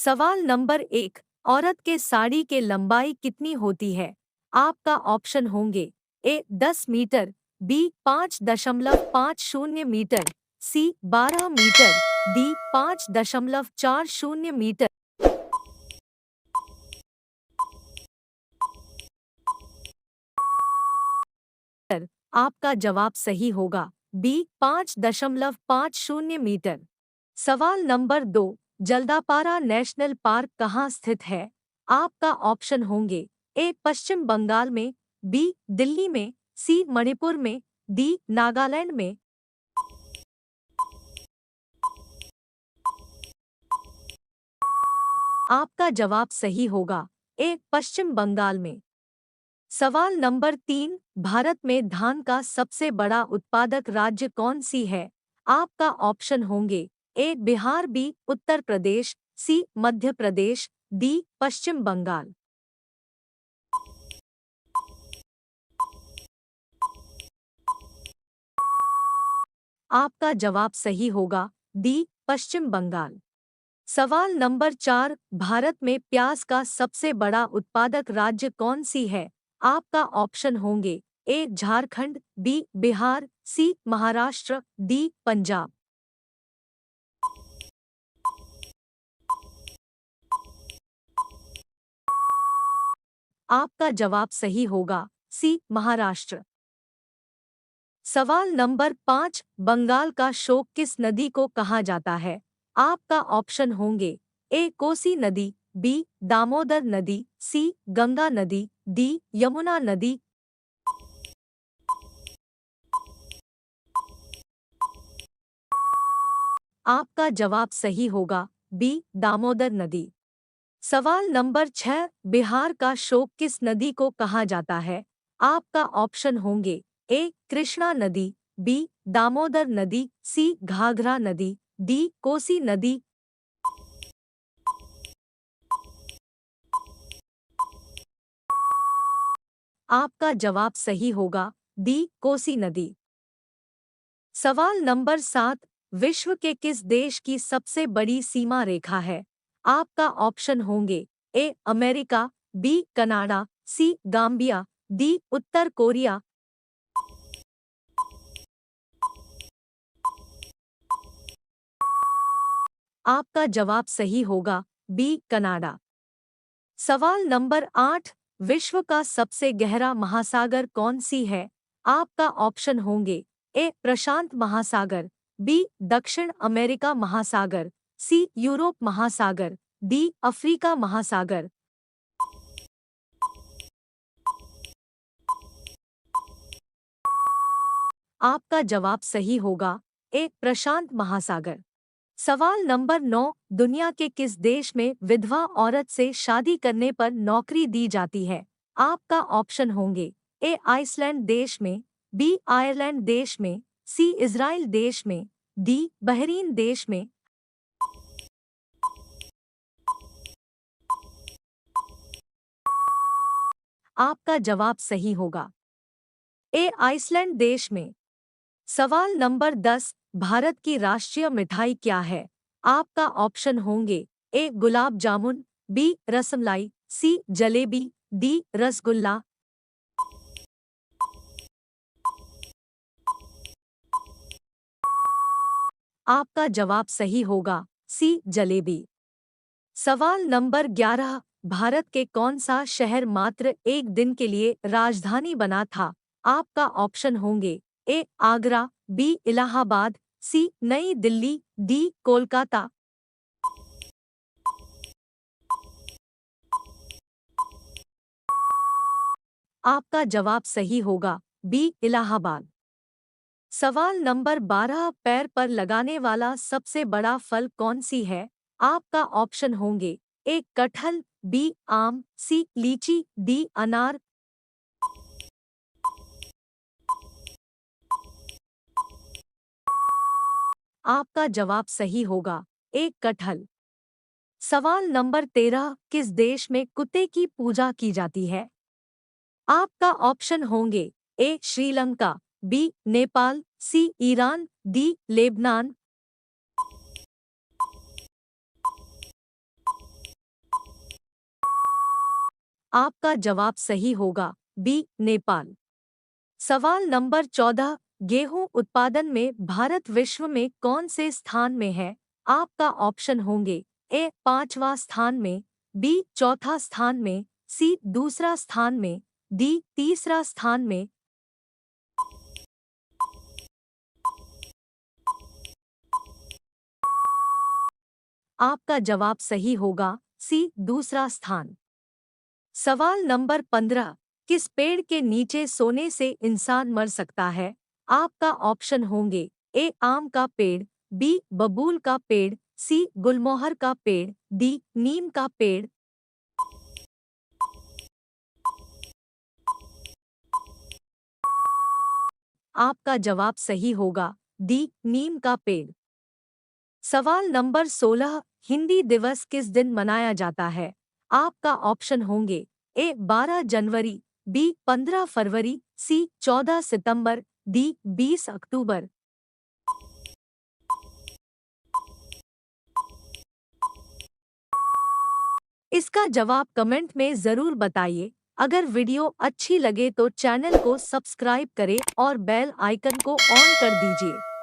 सवाल नंबर 1। औरत के साड़ी के लंबाई कितनी होती है? आपका ऑप्शन होंगे ए 10 मीटर, बी 5.50 मीटर, सी 12 मीटर, डी 5.40 मीटर। आपका जवाब सही होगा बी 5.50 मीटर। सवाल नंबर 2। जल्दापारा नेशनल पार्क कहाँ स्थित है? आपका ऑप्शन होंगे ए पश्चिम बंगाल में, बी दिल्ली में, सी मणिपुर में, डी नागालैंड में। आपका जवाब सही होगा ए पश्चिम बंगाल में। सवाल नंबर 3। भारत में धान का सबसे बड़ा उत्पादक राज्य कौन सी है? आपका ऑप्शन होंगे ए बिहार, बी उत्तर प्रदेश, सी मध्य प्रदेश, डी पश्चिम बंगाल। आपका जवाब सही होगा डी पश्चिम बंगाल। सवाल नंबर 4। भारत में प्याज का सबसे बड़ा उत्पादक राज्य कौन सी है? आपका ऑप्शन होंगे ए झारखंड, बी बिहार, सी महाराष्ट्र, डी पंजाब। आपका जवाब सही होगा सी महाराष्ट्र। सवाल नंबर 5। बंगाल का शोक किस नदी को कहा जाता है? आपका ऑप्शन होंगे ए कोसी नदी, बी दामोदर नदी, सी गंगा नदी, डी यमुना नदी। आपका जवाब सही होगा बी दामोदर नदी। सवाल नंबर 6। बिहार का शोक किस नदी को कहा जाता है? आपका ऑप्शन होंगे ए कृष्णा नदी, बी दामोदर नदी, सी घाघरा नदी, डी कोसी नदी। आपका जवाब सही होगा डी कोसी नदी। सवाल नंबर 7। विश्व के किस देश की सबसे बड़ी सीमा रेखा है? आपका ऑप्शन होंगे A America, B Canada, C Gambia, D उत्तर कोरिया। आपका जवाब सही होगा बी कनाडा। सवाल नंबर 8। विश्व का सबसे गहरा महासागर कौन सी है? आपका ऑप्शन होंगे ए प्रशांत महासागर, बी दक्षिण अमेरिका महासागर, सी यूरोप महासागर, डी अफ्रीका महासागर। आपका जवाब सही होगा ए प्रशांत महासागर। सवाल नंबर 9। दुनिया के किस देश में विधवा औरत से शादी करने पर नौकरी दी जाती है? आपका ऑप्शन होंगे ए आइसलैंड देश में, बी आयरलैंड देश में, सी इजराइल देश में, डी बहरीन देश में। आपका जवाब सही होगा ए आइसलैंड देश में। सवाल नंबर 10। भारत की राष्ट्रीय मिठाई क्या है? आपका ऑप्शन होंगे ए गुलाब जामुन, बी रसमलाई, सी जलेबी, डी रसगुल्ला। आपका जवाब सही होगा सी जलेबी। सवाल नंबर 11। भारत के कौन सा शहर मात्र एक दिन के लिए राजधानी बना था? आपका ऑप्शन होंगे ए आगरा, बी इलाहाबाद, सी नई दिल्ली, डी कोलकाता। आपका जवाब सही होगा बी इलाहाबाद। सवाल नंबर 12। पैर पर लगाने वाला सबसे बड़ा फल कौन सी है? आपका ऑप्शन होंगे ए कटहल, बी आम, सी लीची, डी अनार। आपका जवाब सही होगा ए कटहल। सवाल नंबर 13। किस देश में कुत्ते की पूजा की जाती है? आपका ऑप्शन होंगे ए श्रीलंका, बी नेपाल, सी ईरान, डी लेबनान। आपका जवाब सही होगा बी नेपाल। सवाल नंबर 14, गेहूं उत्पादन में भारत विश्व में कौन से स्थान में है? आपका ऑप्शन होंगे ए 5वां स्थान में, बी चौथा स्थान में, सी दूसरा स्थान में, डी तीसरा स्थान में। आपका जवाब सही होगा सी दूसरा स्थान। सवाल नंबर 15, किस पेड़ के नीचे सोने से इंसान मर सकता है? आपका ऑप्शन होंगे ए आम का पेड़, बी बबूल का पेड़, सी गुलमोहर का पेड़, डी नीम का पेड़। आपका जवाब सही होगा डी नीम का पेड़। सवाल नंबर 16, हिंदी दिवस किस दिन मनाया जाता है? आपका ऑप्शन होंगे ए 12 जनवरी, बी 15 फरवरी, सी 14 सितंबर, डी 20 अक्टूबर। इसका जवाब कमेंट में ज़रूर बताइए। अगर वीडियो अच्छी लगे तो चैनल को सब्सक्राइब करें और बेल आइकन को ऑन कर दीजिए।